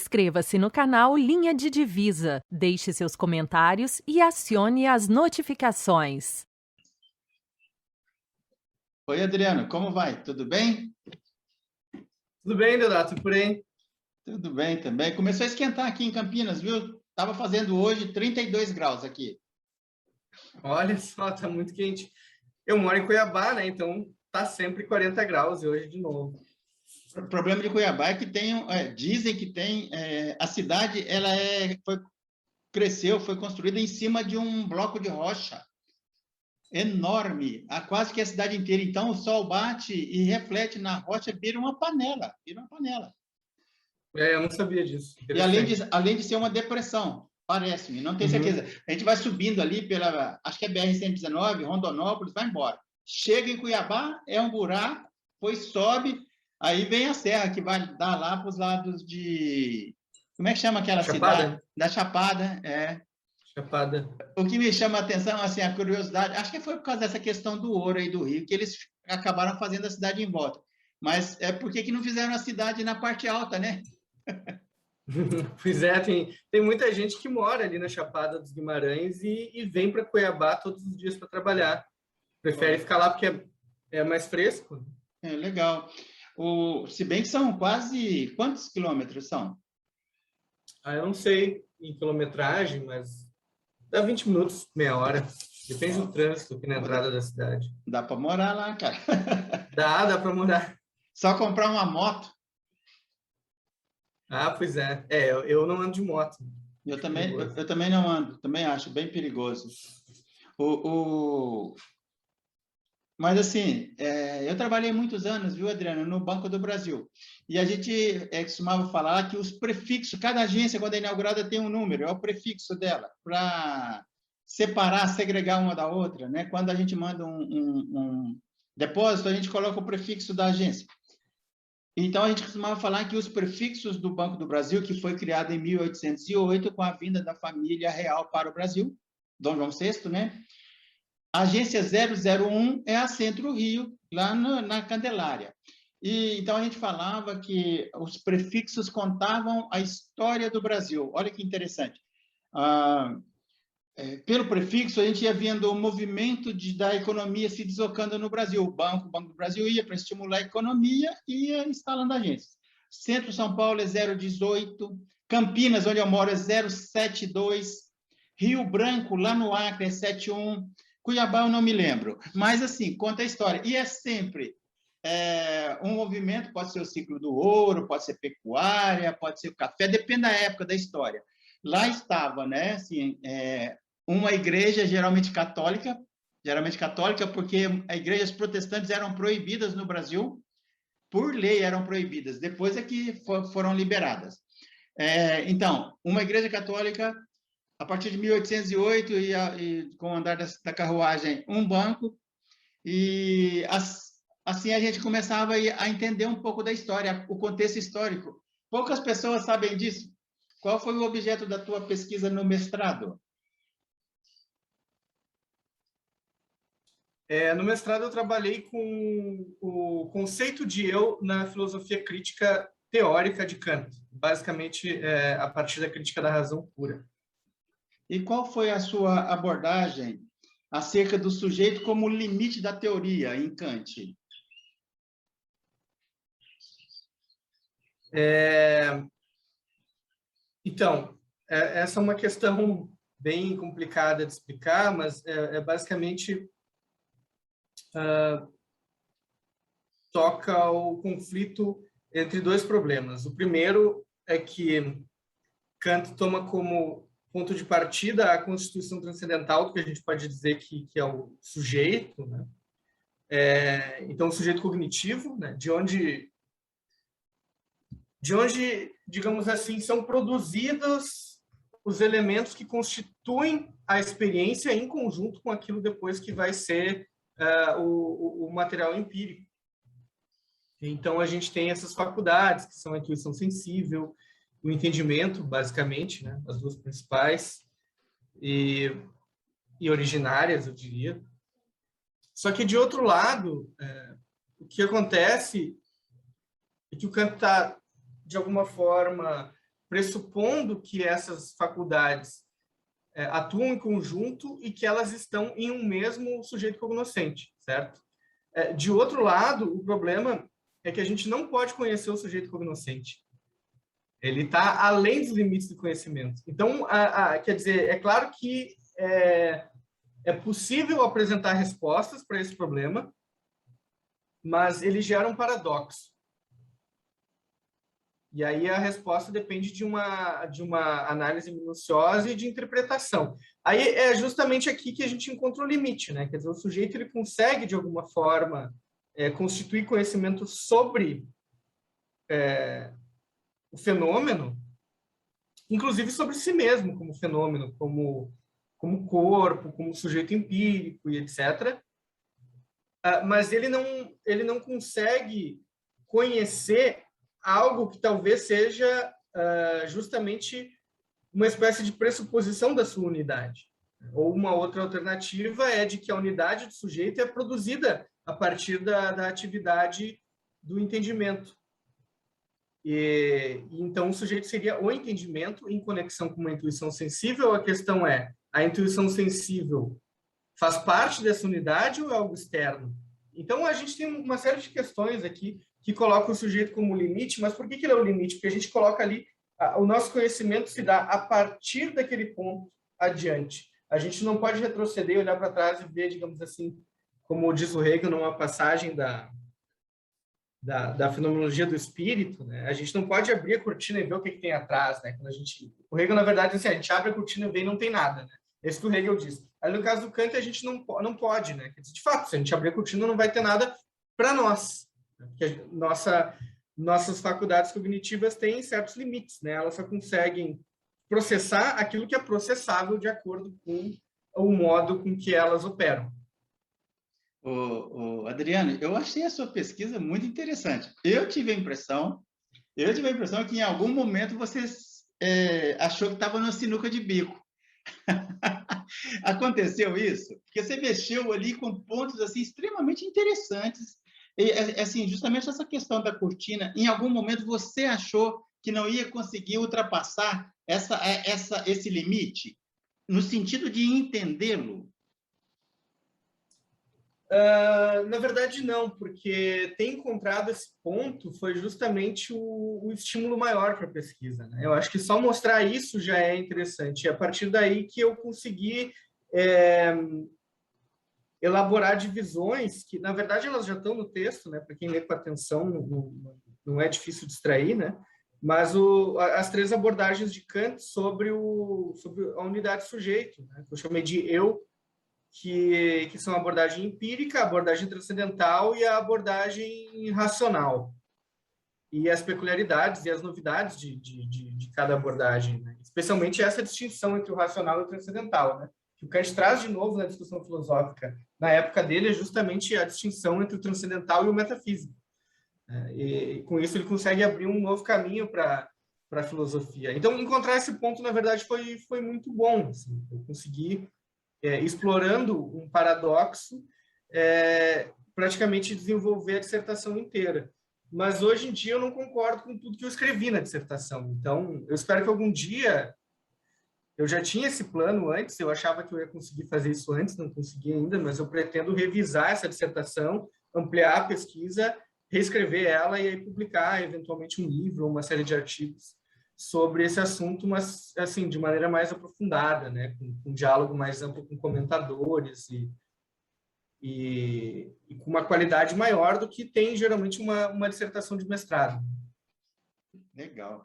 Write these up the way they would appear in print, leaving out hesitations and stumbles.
Inscreva-se no canal Linha de Divisa, deixe seus comentários e acione as notificações. Oi, Adriano, como vai? Tudo bem? Tudo bem, Deodato, por aí? Tudo bem também. Começou a esquentar aqui em Campinas, viu? Estava fazendo hoje 32 graus aqui. Olha só, tá muito quente. Eu moro em Cuiabá, né? Então tá sempre 40 graus e hoje de novo. O problema de Cuiabá é que dizem que tem, a cidade, cresceu, foi construída em cima de um bloco de rocha enorme, quase que a cidade inteira. Então o sol bate e reflete na rocha, vira uma panela, Eu não sabia disso. E além de ser uma depressão, parece-me, não tenho certeza. A gente vai subindo ali acho que é BR-119, Rondonópolis, vai embora. Chega em Cuiabá, é um buraco, depois sobe, aí vem a serra, que vai dar lá para os lados de... Como é que chama aquela Chapada? cidade? Da Chapada, Chapada. O que me chama a atenção, assim, a curiosidade, acho que foi por causa dessa questão do ouro aí do Rio, que eles acabaram fazendo a cidade em volta. Mas por que não fizeram a cidade na parte alta, né? Pois é, tem muita gente que mora ali na Chapada dos Guimarães e vem para Cuiabá todos os dias para trabalhar. Prefere ficar lá porque é mais fresco. Legal. Se bem que são quase... Quantos quilômetros são? Eu não sei em quilometragem, mas dá 20 minutos, meia hora. Depende do trânsito aqui na entrada da cidade. Dá para morar lá, cara. Dá para morar. Só comprar uma moto. Pois é. Eu não ando de moto. Eu também não ando, também acho bem perigoso. Mas, assim, eu trabalhei muitos anos, viu, Adriano, no Banco do Brasil. E a gente costumava falar que os prefixos, cada agência, quando é inaugurada, tem um número, é o prefixo dela, para separar, segregar uma da outra, né? Quando a gente manda um depósito, a gente coloca o prefixo da agência. Então, a gente costumava falar que os prefixos do Banco do Brasil, que foi criado em 1808, com a vinda da família real para o Brasil, Dom João VI, né? A agência 001 é a Centro Rio, lá na Candelária. Então, a gente falava que os prefixos contavam a história do Brasil. Olha que interessante. Pelo prefixo, a gente ia vendo o movimento da economia se deslocando no Brasil. O Banco do Brasil ia para estimular a economia e ia instalando agências. Centro São Paulo é 018, Campinas, onde eu moro, é 072, Rio Branco, lá no Acre, é 71, Cuiabá eu não me lembro. Mas, assim, conta a história. E é sempre um movimento, pode ser o ciclo do ouro, pode ser pecuária, pode ser o café, depende da época da história. Lá estava, né, assim, uma igreja geralmente católica, porque as igrejas protestantes eram proibidas no Brasil, por lei eram proibidas, depois é que foram liberadas. Então, uma igreja católica, a partir de 1808, e com o andar da carruagem, um banco, e assim a gente começava a entender um pouco da história, o contexto histórico. Poucas pessoas sabem disso. Qual foi o objeto da tua pesquisa no mestrado? No mestrado, eu trabalhei com o conceito de eu na filosofia crítica teórica de Kant, basicamente a partir da crítica da razão pura. E qual foi a sua abordagem acerca do sujeito como limite da teoria em Kant? Então, essa é uma questão bem complicada de explicar, mas basicamente toca o conflito entre dois problemas. O primeiro é que Kant toma como ponto de partida a constituição transcendental, que a gente pode dizer que é o sujeito, né? Então, o sujeito cognitivo, né? de onde, digamos assim, são produzidos os elementos que constituem a experiência em conjunto com aquilo depois que vai ser o material empírico. Então, a gente tem essas faculdades, que são a intuição sensível, o entendimento, basicamente, né? As duas principais e originárias, eu diria. Só que, de outro lado, o que acontece é que o Kant está, de alguma forma, pressupondo que essas faculdades atuam em conjunto e que elas estão em um mesmo sujeito cognoscente, certo? De outro lado, o problema é que a gente não pode conhecer o sujeito cognoscente. Ele está além dos limites do conhecimento. Então, quer dizer, é claro que é possível apresentar respostas para esse problema, mas ele gera um paradoxo. E aí a resposta depende de uma análise minuciosa e de interpretação. Aí é justamente aqui que a gente encontra o limite, né? Quer dizer, o sujeito ele consegue, de alguma forma, constituir conhecimento sobre o fenômeno, inclusive sobre si mesmo como fenômeno, como corpo, como sujeito empírico e etc. Mas ele não consegue conhecer algo que talvez seja justamente uma espécie de pressuposição da sua unidade. Ou uma outra alternativa é de que a unidade do sujeito é produzida a partir da atividade do entendimento. Então, o sujeito seria o entendimento em conexão com uma intuição sensível. A questão é, a intuição sensível faz parte dessa unidade ou é algo externo? Então, a gente tem uma série de questões aqui que colocam o sujeito como limite, mas por que ele é o limite? Porque a gente coloca ali, o nosso conhecimento se dá a partir daquele ponto adiante. A gente não pode retroceder e olhar para trás e ver, digamos assim, como diz o Hegel numa passagem da fenomenologia do espírito, né? A gente não pode abrir a cortina e ver o que tem atrás, né? O Hegel, na verdade, assim, a gente abre a cortina e vê e não tem nada, né? É isso que o Hegel diz. Aí, no caso do Kant, a gente não pode, né? De fato, se a gente abrir a cortina, não vai ter nada para nós. Porque nossas faculdades cognitivas têm certos limites, né? Elas só conseguem processar aquilo que é processável de acordo com o modo com que elas operam. Adriano, eu achei a sua pesquisa muito interessante. Eu tive a impressão que em algum momento você achou que estava na sinuca de bico. Aconteceu isso? Porque você mexeu ali com pontos assim extremamente interessantes. E, assim, justamente essa questão da cortina, em algum momento você achou que não ia conseguir ultrapassar esse limite, no sentido de entendê-lo? Na verdade, não, porque ter encontrado esse ponto foi justamente o estímulo maior para a pesquisa, né? Eu acho que só mostrar isso já é interessante. É a partir daí que eu consegui elaborar divisões que, na verdade, elas já estão no texto, né? Para quem lê com atenção, não é difícil distrair, né? Mas as três abordagens de Kant sobre a unidade sujeito, né? Eu chamei de eu, que são a abordagem empírica, a abordagem transcendental e a abordagem racional. E as peculiaridades e as novidades de cada abordagem, né? Especialmente essa distinção entre o racional e o transcendental, né? Que o Kant traz de novo na discussão filosófica na época dele é justamente a distinção entre o transcendental e o metafísico. E com isso ele consegue abrir um novo caminho para a filosofia. Então, encontrar esse ponto, na verdade, foi muito bom. Assim. Eu consegui, explorando um paradoxo, praticamente desenvolver a dissertação inteira. Mas hoje em dia eu não concordo com tudo que eu escrevi na dissertação. Então, eu espero que algum dia... Eu já tinha esse plano antes, eu achava que eu ia conseguir fazer isso antes, não consegui ainda, mas eu pretendo revisar essa dissertação, ampliar a pesquisa, reescrever ela e aí publicar, eventualmente, um livro ou uma série de artigos sobre esse assunto, mas, assim, de maneira mais aprofundada, né? Com um diálogo mais amplo com comentadores e com uma qualidade maior do que tem, geralmente, uma dissertação de mestrado. Legal.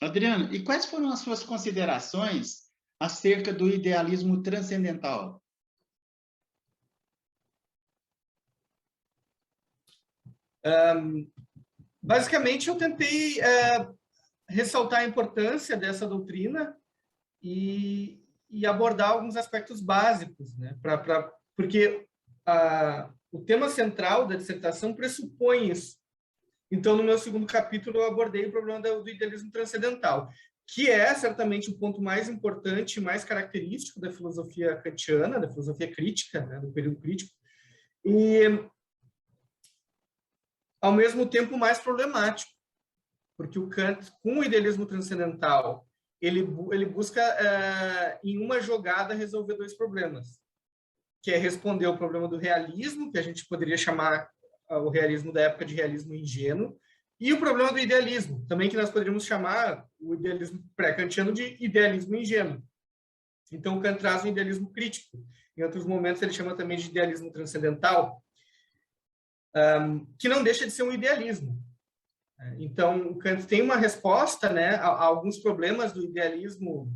Adriano, e quais foram as suas considerações acerca do idealismo transcendental? Basicamente, eu tentei ressaltar a importância dessa doutrina e abordar alguns aspectos básicos, né? Porque o tema central da dissertação pressupõe isso. Então, no meu segundo capítulo, eu abordei o problema do idealismo transcendental, que é certamente o ponto mais importante, mais característico da filosofia kantiana, da filosofia crítica, né, do período crítico, e, ao mesmo tempo, mais problemático, porque o Kant, com o idealismo transcendental, ele busca, em uma jogada, resolver dois problemas, que é responder ao problema do realismo, que a gente poderia chamar o realismo da época de realismo ingênuo, e o problema do idealismo, também que nós poderíamos chamar o idealismo pré-kantiano de idealismo ingênuo. Então, o Kant traz um idealismo crítico. Em outros momentos, ele chama também de idealismo transcendental, que não deixa de ser um idealismo. Então, o Kant tem uma resposta, né, a alguns problemas do idealismo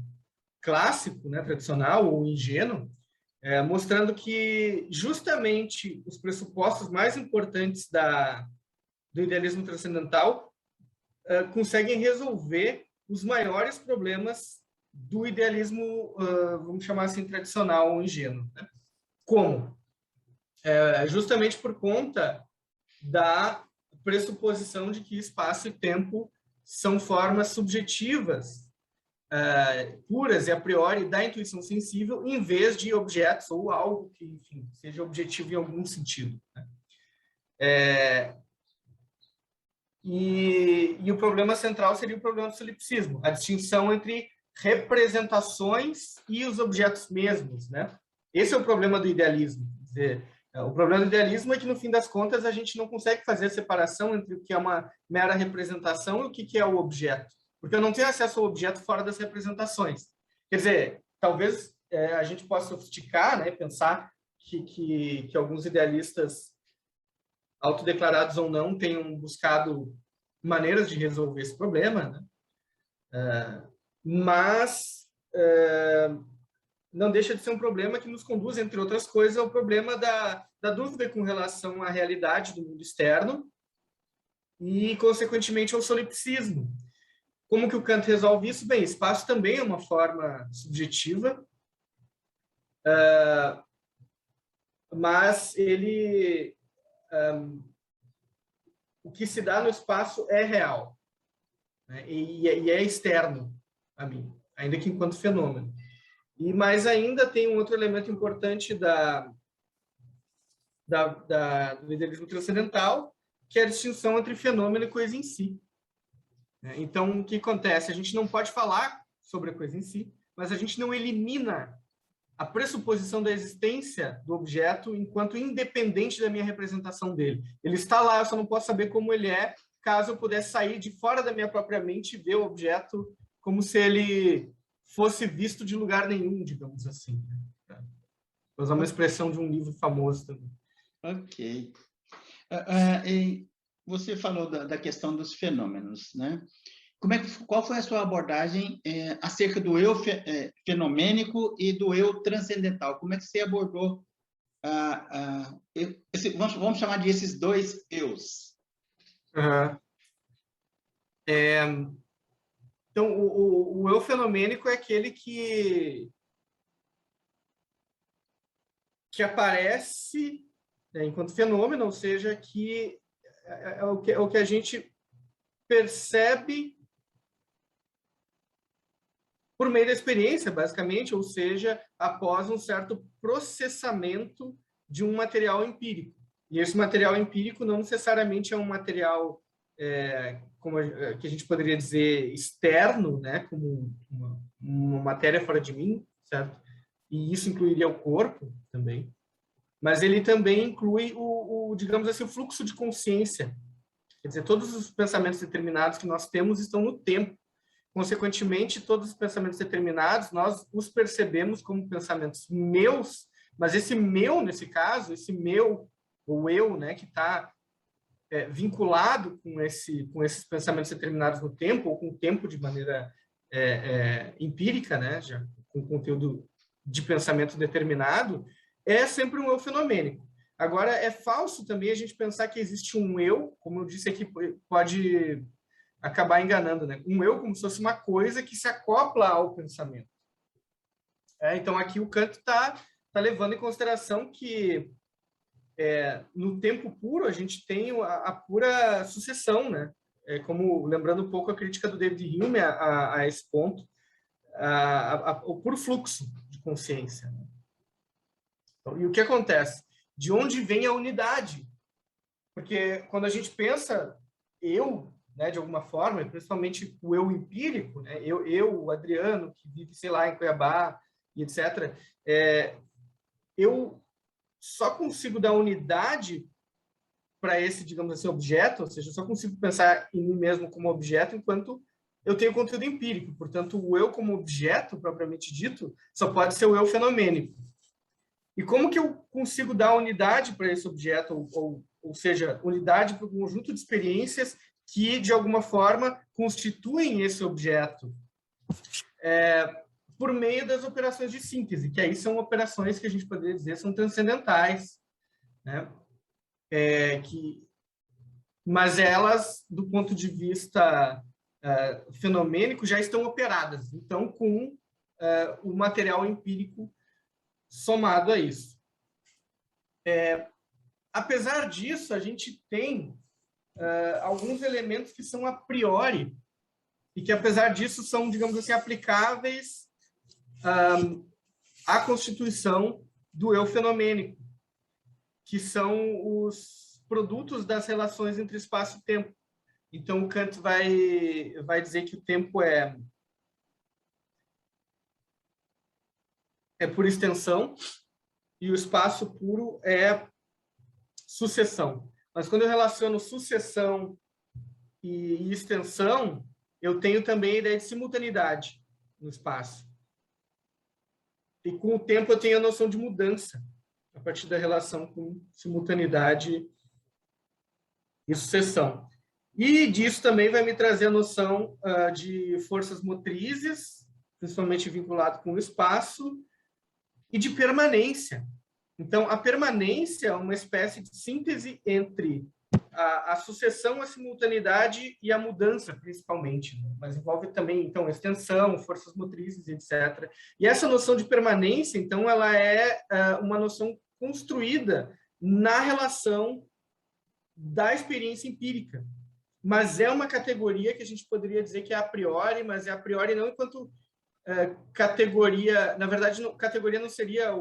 clássico, né, tradicional ou ingênuo, mostrando que justamente os pressupostos mais importantes do idealismo transcendental conseguem resolver os maiores problemas do idealismo, vamos chamar assim, tradicional ou ingênuo. Né? Como? Justamente por conta da pressuposição de que espaço e tempo são formas subjetivas, puras e a priori da intuição sensível, em vez de objetos ou algo que, enfim, seja objetivo em algum sentido. Né? E o problema central seria o problema do solipsismo, a distinção entre representações e os objetos mesmos. Né? Esse é o problema do idealismo. Quer dizer, o problema do idealismo é que, no fim das contas, a gente não consegue fazer a separação entre o que é uma mera representação e o que é o objeto, porque eu não tenho acesso ao objeto fora das representações. Quer dizer, talvez a gente possa sofisticar, né, pensar que alguns idealistas, autodeclarados ou não, tenham buscado maneiras de resolver esse problema, né? Mas não deixa de ser um problema que nos conduz, entre outras coisas, ao problema da dúvida com relação à realidade do mundo externo e, consequentemente, ao solipsismo. Como que o Kant resolve isso? Bem, espaço também é uma forma subjetiva, mas o que se dá no espaço é real, né? E é externo a mim, ainda que enquanto fenômeno. E mais ainda tem um outro elemento importante do idealismo transcendental, que é a distinção entre fenômeno e coisa em si. Então, o que acontece? A gente não pode falar sobre a coisa em si, mas a gente não elimina a pressuposição da existência do objeto enquanto independente da minha representação dele. Ele está lá, eu só não posso saber como ele é, caso eu pudesse sair de fora da minha própria mente e ver o objeto como se ele fosse visto de lugar nenhum, digamos assim. Vou usar uma expressão de um livro famoso também. Ok. Você falou da questão dos fenômenos, né? Qual foi a sua abordagem acerca do eu fenomênico e do eu transcendental? Como é que você abordou, vamos chamar de esses dois eus? Então, o eu fenomênico é aquele que aparece, né, enquanto fenômeno, ou seja, que é o que a gente percebe por meio da experiência, basicamente, ou seja, após um certo processamento de um material empírico. E esse material empírico não necessariamente é um material que a gente poderia dizer externo, né, como uma matéria fora de mim, certo? E isso incluiria o corpo também. Mas ele também inclui digamos assim, o fluxo de consciência. Quer dizer, todos os pensamentos determinados que nós temos estão no tempo. Consequentemente, todos os pensamentos determinados, nós os percebemos como pensamentos meus, mas esse meu, nesse caso, esse meu, ou eu, né, que está vinculado com esses pensamentos determinados no tempo, ou com o tempo de maneira empírica, né, já com conteúdo de pensamento determinado, é sempre um eu fenomênico. Agora, é falso também a gente pensar que existe um eu, como eu disse aqui, pode acabar enganando, né? Um eu como se fosse uma coisa que se acopla ao pensamento. Então, aqui o Kant está levando em consideração que no tempo puro a gente tem a pura sucessão, né? Como, lembrando um pouco a crítica do David Hume a esse ponto, o puro fluxo de consciência. Né? Então, e o que acontece? De onde vem a unidade? Porque quando a gente pensa eu, né, de alguma forma, principalmente o eu empírico, né, o Adriano, que vive, sei lá, em Cuiabá, e etc., eu só consigo dar unidade para esse, digamos assim, objeto, ou seja, eu só consigo pensar em mim mesmo como objeto enquanto eu tenho conteúdo empírico. Portanto, o eu como objeto, propriamente dito, só pode ser o eu fenomênico. E como que eu consigo dar unidade para esse objeto, ou seja, unidade para o conjunto de experiências que, de alguma forma, constituem esse objeto? Por meio das operações de síntese, que aí são operações que a gente poderia dizer são transcendentais, né? Mas elas, do ponto de vista fenomênico, já estão operadas, então, com o material empírico somado a isso. Apesar disso, a gente tem alguns elementos que são a priori e que, apesar disso, são, digamos assim, aplicáveis à constituição do eu fenomênico, que são os produtos das relações entre espaço e tempo. Então, o Kant vai dizer que o tempo é por extensão e o espaço puro é sucessão. Mas quando eu relaciono sucessão e extensão, eu tenho também a ideia de simultaneidade no espaço. E com o tempo eu tenho a noção de mudança, a partir da relação com simultaneidade e sucessão. E disso também vai me trazer a noção de forças motrizes, principalmente vinculado com o espaço, e de permanência. Então, a permanência é uma espécie de síntese entre a sucessão, a simultaneidade e a mudança, principalmente, né? Mas envolve também, então, extensão, forças motrizes, etc. E essa noção de permanência, então, ela é uma noção construída na relação da experiência empírica. Mas é uma categoria que a gente poderia dizer que é a priori, mas é a priori não enquanto categoria, na verdade, categoria não seria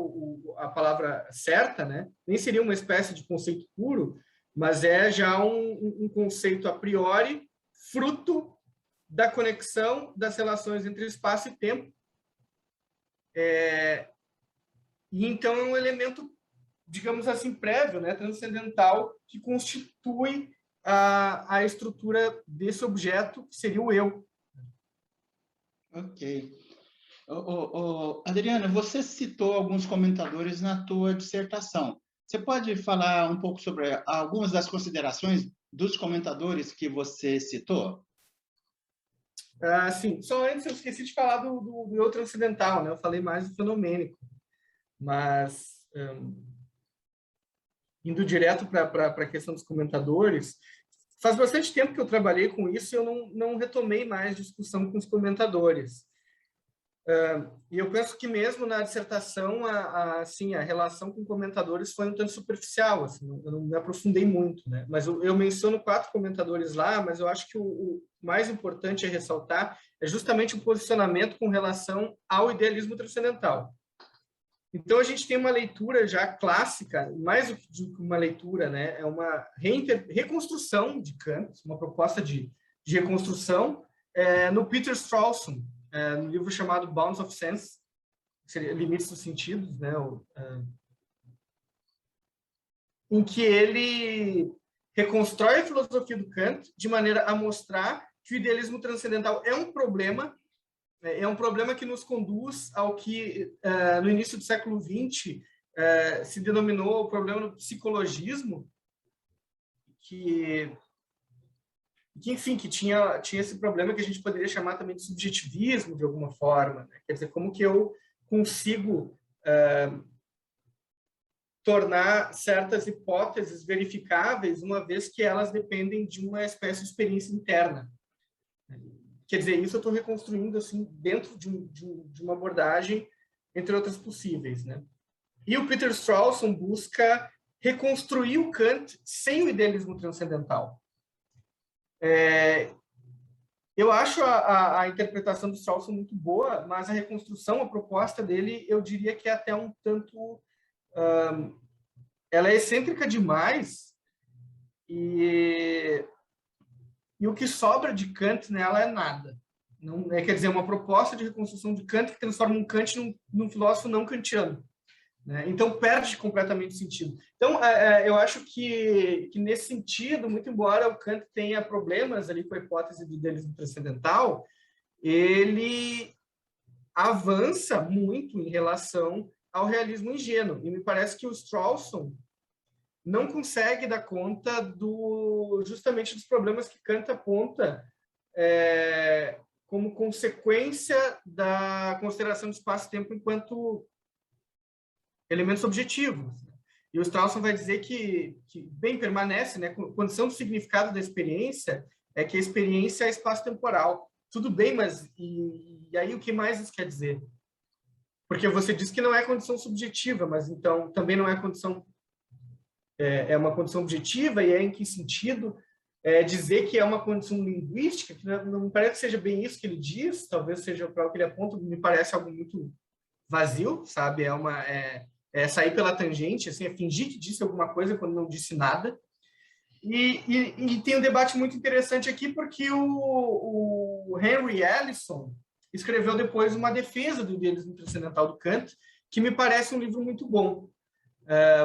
a palavra certa, né? Nem seria uma espécie de conceito puro, mas é já um conceito a priori, fruto da conexão das relações entre espaço e tempo. E então é um elemento, digamos assim, prévio, né? Transcendental, que constitui a estrutura desse objeto, que seria o eu. Ok. Adriana, você citou alguns comentadores na tua dissertação. Você pode falar um pouco sobre algumas das considerações dos comentadores que você citou? Sim, só antes eu esqueci de falar do eu transcendental, né? Eu falei mais do fenomênico, mas indo direto para a questão dos comentadores, faz bastante tempo que eu trabalhei com isso e eu não retomei mais discussão com os comentadores. E eu penso que mesmo na dissertação, assim, a relação com comentadores foi um tanto superficial, assim, eu não me aprofundei muito, né? Mas eu menciono 4 comentadores lá, mas eu acho que o mais importante a ressaltar é justamente o posicionamento com relação ao idealismo transcendental. Então, a gente tem uma leitura já clássica, mais do que uma leitura, né? É uma reconstrução de Kant, uma proposta de reconstrução no Peter Strawson, no livro chamado Bounds of Sense, que seria Limites dos Sentidos, né? Em que ele reconstrói a filosofia do Kant de maneira a mostrar que o idealismo transcendental é um problema que nos conduz ao que, no início do século XX, se denominou o problema do psicologismo, que enfim, que tinha esse problema que a gente poderia chamar também de subjetivismo, de alguma forma, né? Quer dizer, como que eu consigo tornar certas hipóteses verificáveis, uma vez que elas dependem de uma espécie de experiência interna. Quer dizer, isso eu estou reconstruindo assim, dentro de uma abordagem, entre outras possíveis, né? E o Peter Strawson busca reconstruir o Kant sem o idealismo transcendental. Eu acho a interpretação do Strawson muito boa, mas a reconstrução, a proposta dele, eu diria que é até um tanto... ela é excêntrica demais e e o que sobra de Kant nela é nada. Não, quer dizer, uma proposta de reconstrução de Kant que transforma um Kant num filósofo não kantiano, né? Então, perde completamente o sentido. Então, eu acho que nesse sentido, muito embora o Kant tenha problemas ali com a hipótese do idealismo transcendental, ele avança muito em relação ao realismo ingênuo. E me parece que o Strawson não consegue dar conta justamente dos problemas que Kant aponta como consequência da consideração de espaço-tempo enquanto elementos objetivos. E o Strawson vai dizer que bem permanece, né? Condição do significado da experiência é que a experiência é espaço-temporal. Tudo bem, mas e aí o que mais isso quer dizer? Porque você diz que não é condição subjetiva, mas então também não é condição é uma condição objetiva, e em que sentido? Dizer que é uma condição linguística, que não me parece que seja bem isso que ele diz, talvez seja para o que ele aponta, me parece algo muito vazio, sabe? É sair pela tangente, assim, é fingir que disse alguma coisa quando não disse nada. E tem um debate muito interessante aqui, porque o Henry Allison escreveu depois uma defesa do idealismo transcendental do Kant, que me parece um livro muito bom.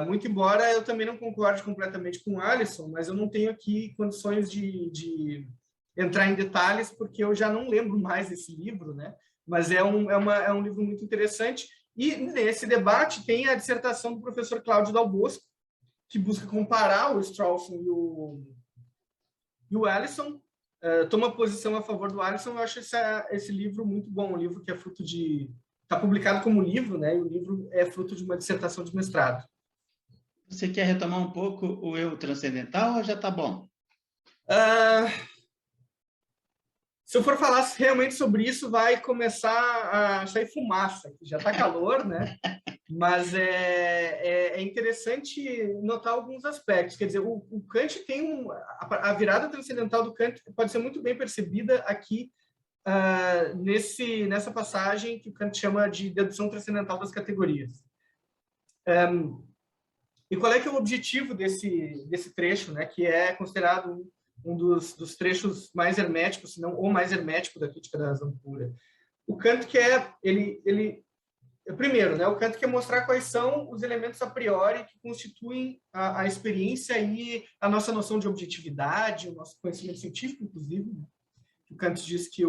Muito embora eu também não concorde completamente com o Allison, mas eu não tenho aqui condições de entrar em detalhes, porque eu já não lembro mais desse livro, né? Mas é um livro muito interessante. E nesse debate tem a dissertação do professor Cláudio Dal Bosco, que busca comparar o Strawson e o Allison, toma posição a favor do Allison. Eu acho esse livro muito bom, um livro que é fruto de... Está publicado como livro, né? E o livro é fruto de uma dissertação de mestrado. Você quer retomar um pouco o eu transcendental ou já está bom? Se eu for falar realmente sobre isso, vai começar a sair fumaça, que já está calor, né? Mas é interessante notar alguns aspectos. Quer dizer, o Kant tem a virada transcendental do Kant pode ser muito bem percebida aqui nessa passagem que o Kant chama de dedução transcendental das categorias. E qual é que é o objetivo desse trecho, né? Que é considerado um dos trechos mais herméticos, se não o mais hermético da crítica da razão pura. O Kant quer, primeiro, né, o Kant quer mostrar quais são os elementos a priori que constituem a experiência e a nossa noção de objetividade, o nosso conhecimento científico, inclusive. Né? O Kant diz que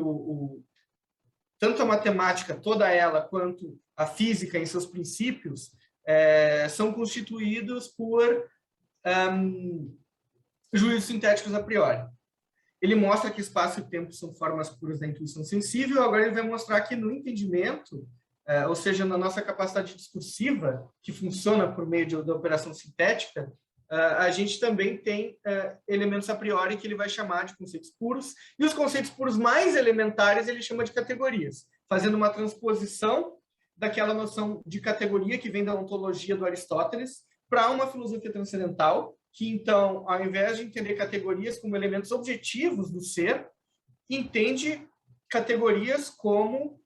tanto a matemática, toda ela, quanto a física em seus princípios, são constituídos por juízos sintéticos a priori. Ele mostra que espaço e tempo são formas puras da intuição sensível, agora ele vai mostrar que no entendimento, ou seja, na nossa capacidade discursiva, que funciona por meio da operação sintética, a gente também tem elementos a priori que ele vai chamar de conceitos puros, e os conceitos puros mais elementares ele chama de categorias, fazendo uma transposição daquela noção de categoria que vem da ontologia do Aristóteles para uma filosofia transcendental, que, então, ao invés de entender categorias como elementos objetivos do ser, entende categorias como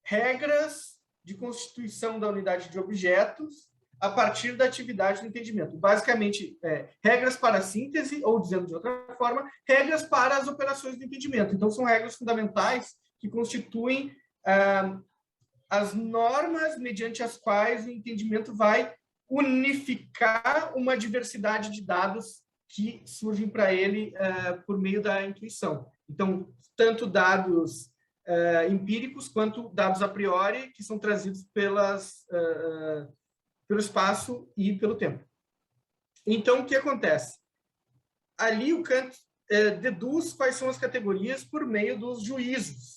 regras de constituição da unidade de objetos a partir da atividade do entendimento. Basicamente, regras para a síntese, ou, dizendo de outra forma, regras para as operações do entendimento. Então, são regras fundamentais que constituem as normas mediante as quais o entendimento vai unificar uma diversidade de dados que surgem para ele por meio da intuição. Então, tanto dados empíricos quanto dados a priori, que são trazidos pelo espaço e pelo tempo. Então, o que acontece? Ali o Kant deduz quais são as categorias por meio dos juízos.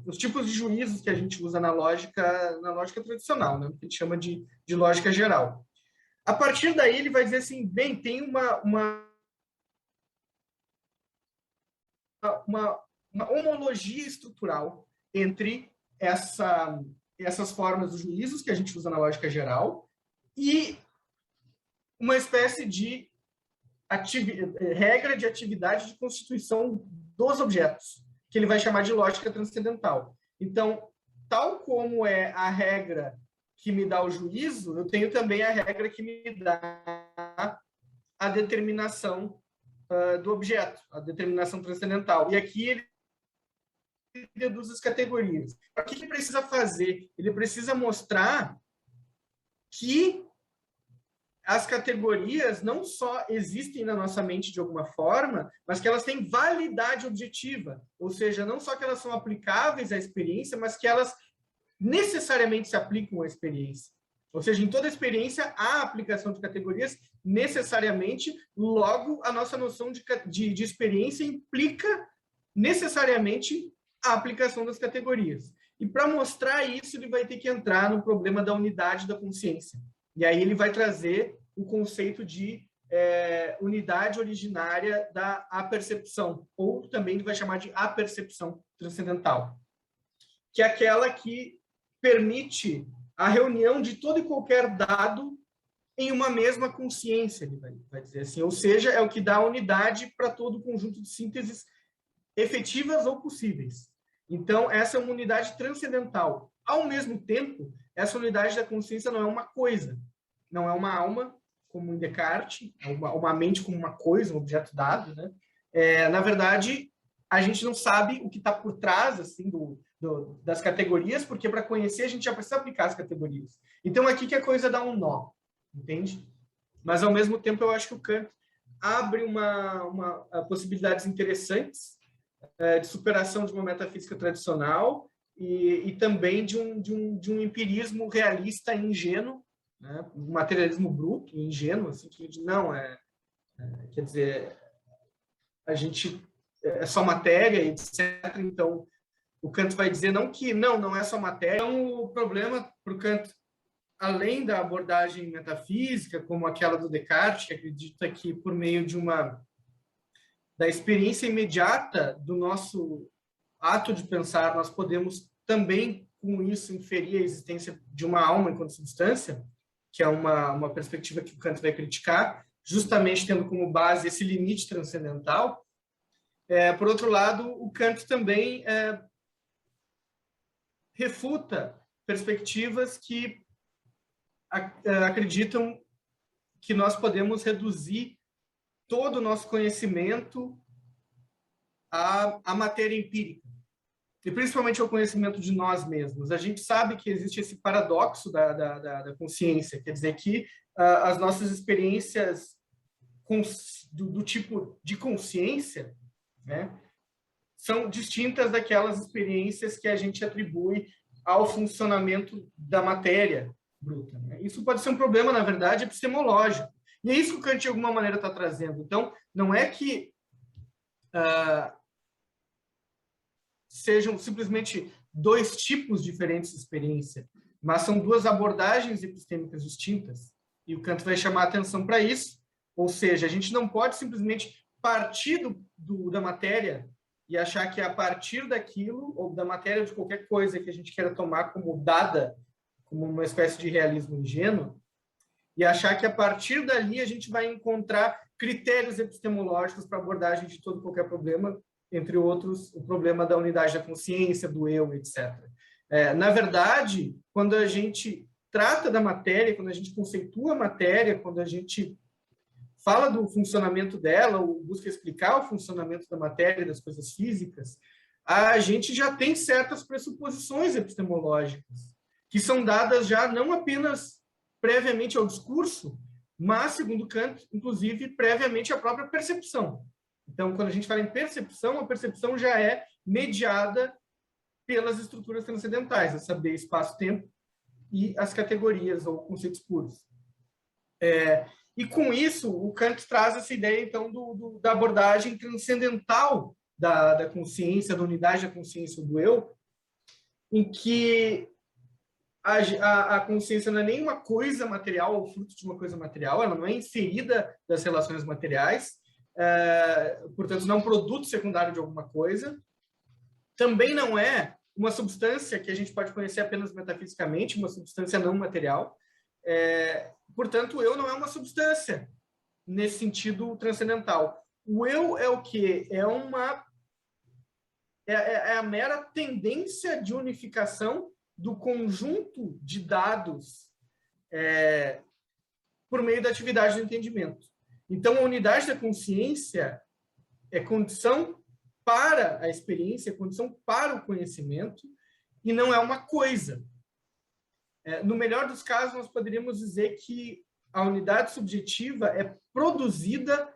Os tipos de juízos que a gente usa na lógica tradicional, né? Que a gente chama de lógica geral. A partir daí, ele vai dizer assim, bem, tem uma homologia estrutural entre essas formas dos juízos que a gente usa na lógica geral e uma espécie de regra de atividade de constituição dos objetos, que ele vai chamar de lógica transcendental. Então, tal como é a regra que me dá o juízo, eu tenho também a regra que me dá a determinação do objeto, a determinação transcendental. E aqui ele deduz as categorias. O que ele precisa fazer? Ele precisa mostrar que as categorias não só existem na nossa mente de alguma forma, mas que elas têm validade objetiva. Ou seja, não só que elas são aplicáveis à experiência, mas que elas necessariamente se aplicam à experiência. Ou seja, em toda experiência há aplicação de categorias necessariamente, logo a nossa noção de experiência implica necessariamente a aplicação das categorias. E para mostrar isso, ele vai ter que entrar no problema da unidade da consciência. E aí ele vai trazer o conceito de unidade originária da apercepção, ou também ele vai chamar de apercepção transcendental, que é aquela que permite a reunião de todo e qualquer dado em uma mesma consciência, ele vai dizer assim, ou seja, é o que dá unidade para todo o conjunto de sínteses efetivas ou possíveis. Então, essa é uma unidade transcendental. Ao mesmo tempo, essa unidade da consciência não é uma coisa, não é uma alma, como em Descartes, uma mente como uma coisa, um objeto dado, né? Na verdade, a gente não sabe o que está por trás assim, das categorias, porque para conhecer a gente já precisa aplicar as categorias. Então, aqui que a coisa dá um nó, entende? Mas, ao mesmo tempo, eu acho que o Kant abre possibilidades interessantes de superação de uma metafísica tradicional e também de um empirismo realista e ingênuo, né? Um materialismo bruto, ingênuo, assim, que não quer dizer, a gente é só matéria, etc. Então, o Kant vai dizer não é só matéria. Então, o problema para o Kant, além da abordagem metafísica, como aquela do Descartes, que acredita que por meio da experiência imediata do nosso ato de pensar, nós podemos também, com isso, inferir a existência de uma alma enquanto substância, que é uma perspectiva que o Kant vai criticar, justamente tendo como base esse limite transcendental. Por outro lado, o Kant também refuta perspectivas que acreditam que nós podemos reduzir todo o nosso conhecimento à matéria empírica, e principalmente ao conhecimento de nós mesmos. A gente sabe que existe esse paradoxo da consciência, quer dizer que as nossas experiências do tipo de consciência, né, são distintas daquelas experiências que a gente atribui ao funcionamento da matéria bruta, né? Isso pode ser um problema, na verdade, epistemológico. E é isso que o Kant, de alguma maneira, está trazendo. Então, não é que sejam simplesmente dois tipos diferentes de experiência, mas são duas abordagens epistêmicas distintas. E o Kant vai chamar a atenção para isso. Ou seja, a gente não pode simplesmente partir da matéria e achar que a partir daquilo, ou da matéria de qualquer coisa que a gente queira tomar como dada, como uma espécie de realismo ingênuo, e achar que a partir dali a gente vai encontrar critérios epistemológicos para abordagem de todo e qualquer problema, entre outros, o problema da unidade da consciência, do eu, etc. Na verdade, quando a gente trata da matéria, quando a gente conceitua a matéria, quando a gente fala do funcionamento dela, ou busca explicar o funcionamento da matéria, das coisas físicas, a gente já tem certas pressuposições epistemológicas, que são dadas já não apenas previamente ao discurso, mas, segundo Kant, inclusive, previamente à própria percepção. Então, quando a gente fala em percepção, a percepção já é mediada pelas estruturas transcendentais, a saber, espaço-tempo e as categorias ou conceitos puros. E com isso, o Kant traz essa ideia, então, da abordagem transcendental da consciência, da unidade da consciência do eu, em que a consciência não é nem uma coisa material ou fruto de uma coisa material, ela não é inserida das relações materiais, portanto, não é um produto secundário de alguma coisa, também não é uma substância que a gente pode conhecer apenas metafisicamente, uma substância não material, portanto, o eu não é uma substância nesse sentido transcendental. O eu é o quê? É a mera tendência de unificação do conjunto de dados por meio da atividade do entendimento. Então, a unidade da consciência é condição para a experiência, é condição para o conhecimento, e não é uma coisa. No melhor dos casos, nós poderíamos dizer que a unidade subjetiva é produzida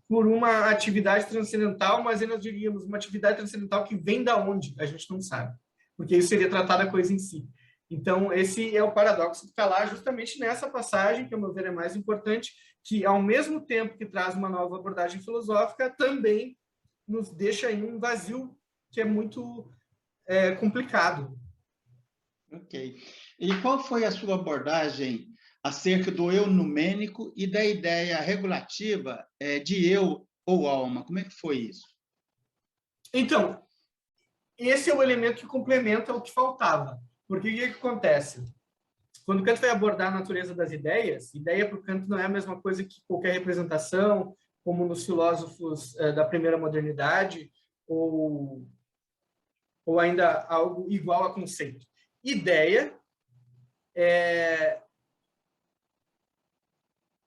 por uma atividade transcendental, mas aí nós diríamos uma atividade transcendental que vem da onde? A gente não sabe, porque isso seria tratar da coisa em si. Então, esse é o paradoxo que está lá justamente nessa passagem, que, ao meu ver, é mais importante, que, ao mesmo tempo que traz uma nova abordagem filosófica, também nos deixa em um vazio que é muito complicado. Ok. E qual foi a sua abordagem acerca do eu numênico e da ideia regulativa de eu ou alma? Como é que foi isso? Então, esse é o elemento que complementa o que faltava. Porque o que acontece? Quando Kant vai abordar a natureza das ideias, ideia para o Kant não é a mesma coisa que qualquer representação, como nos filósofos da primeira modernidade, ou ainda algo igual a conceito. Ideia é,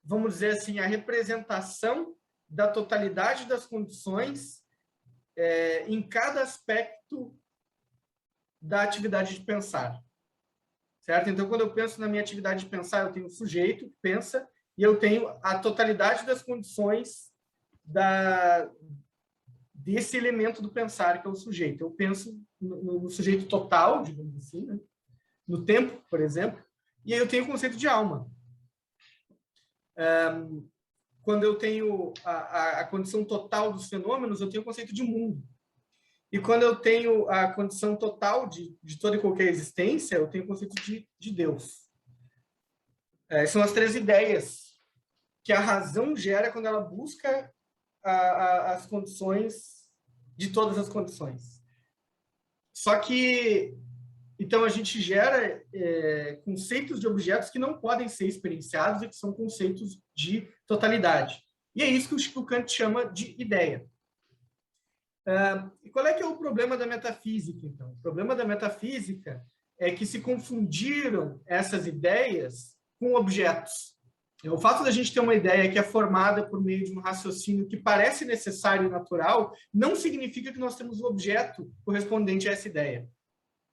vamos dizer assim, a representação da totalidade das condições em cada aspecto da atividade de pensar. Certo? Então, quando eu penso na minha atividade de pensar, eu tenho o sujeito que pensa e eu tenho a totalidade das condições desse elemento do pensar, que é o sujeito. Eu penso no sujeito total, digamos assim, né? No tempo, por exemplo, e aí eu tenho o conceito de alma. Quando eu tenho a condição total dos fenômenos, eu tenho o conceito de mundo. E quando eu tenho a condição total de toda e qualquer existência, eu tenho o conceito de Deus. São as três ideias que a razão gera quando ela busca as condições de todas as condições. Só que, então, a gente gera conceitos de objetos que não podem ser experienciados e que são conceitos de totalidade. E é isso que o Kant chama de ideia. E qual é que é o problema da metafísica, então? O problema da metafísica é que se confundiram essas ideias com objetos. O fato da gente ter uma ideia que é formada por meio de um raciocínio que parece necessário e natural não significa que nós temos um objeto correspondente a essa ideia.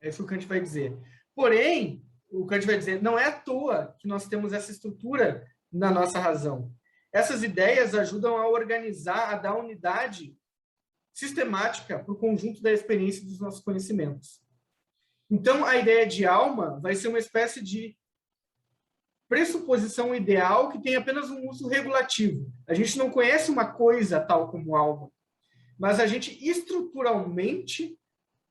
É isso que o Kant vai dizer. Porém, o Kant vai dizer, não é à toa que nós temos essa estrutura na nossa razão. Essas ideias ajudam a organizar, a dar unidade sistemática para o conjunto da experiência dos nossos conhecimentos. Então, a ideia de alma vai ser uma espécie de pressuposição ideal que tem apenas um uso regulativo. A gente não conhece uma coisa tal como alma, mas a gente estruturalmente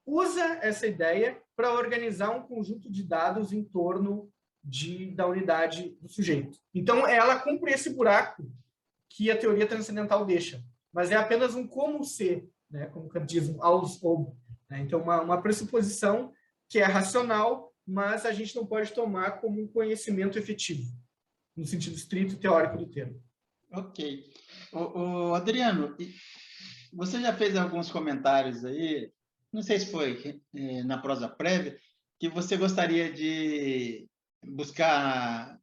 usa essa ideia para organizar um conjunto de dados em torno da unidade do sujeito. Então, ela cumpre esse buraco que a teoria transcendental deixa, mas é apenas um como ser, né? Como Kant diz, um aus ob. Né? Então, uma pressuposição que é racional, mas a gente não pode tomar como um conhecimento efetivo, no sentido estrito teórico do termo. Ok. Adriano, você já fez alguns comentários aí, não sei se foi na prosa prévia, que você gostaria de buscar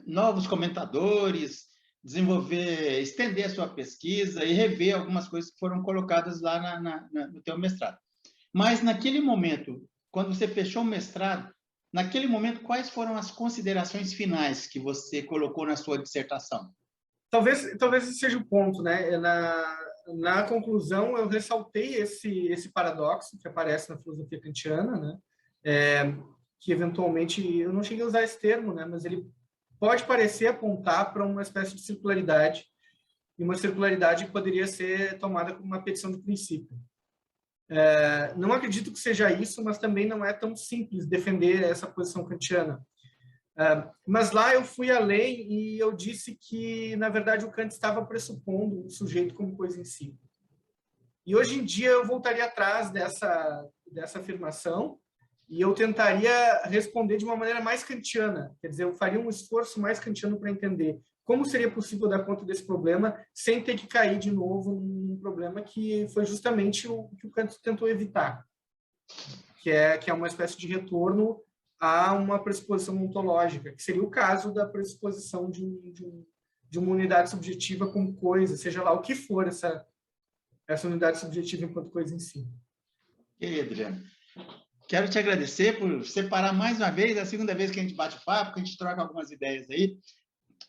novos comentadores, estender a sua pesquisa e rever algumas coisas que foram colocadas lá no teu mestrado. Mas, naquele momento, quando você fechou o mestrado, naquele momento, quais foram as considerações finais que você colocou na sua dissertação? Talvez esse seja o ponto, né? Na conclusão, eu ressaltei esse paradoxo que aparece na filosofia kantiana, né? Que, eventualmente, eu não cheguei a usar esse termo, né? Mas ele pode parecer apontar para uma espécie de circularidade, e uma circularidade que poderia ser tomada como uma petição de princípio. Não acredito que seja isso, mas também não é tão simples defender essa posição kantiana. Mas lá eu fui além e eu disse que, na verdade, o Kant estava pressupondo o sujeito como coisa em si. E hoje em dia eu voltaria atrás dessa afirmação e eu tentaria responder de uma maneira mais kantiana. Quer dizer, eu faria um esforço mais kantiano para entender como seria possível dar conta desse problema sem ter que cair de novo num problema que foi justamente o que o Kant tentou evitar, que é uma espécie de retorno a uma pressuposição ontológica, que seria o caso da pressuposição de de uma unidade subjetiva com coisa, seja lá o que for essa unidade subjetiva enquanto coisa em si. E aí, Adriano? Quero te agradecer por separar mais uma vez, a segunda vez que a gente bate papo, que a gente troca algumas ideias aí.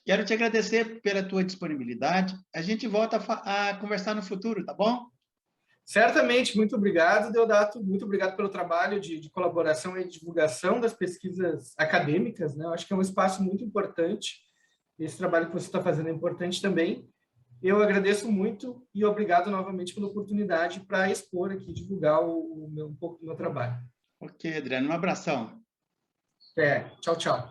Quero te agradecer pela tua disponibilidade. A gente volta a conversar no futuro, tá bom? Certamente, muito obrigado, Deodato. Muito obrigado pelo trabalho de colaboração e divulgação das pesquisas acadêmicas, né? Eu acho que é um espaço muito importante. Esse trabalho que você está fazendo é importante também. Eu agradeço muito e obrigado novamente pela oportunidade para expor aqui, divulgar um pouco do meu trabalho. Ok, Adriano, um abração. Tchau, tchau.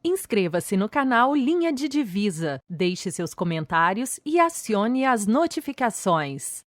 Inscreva-se no canal Linha de Divisa, deixe seus comentários e acione as notificações.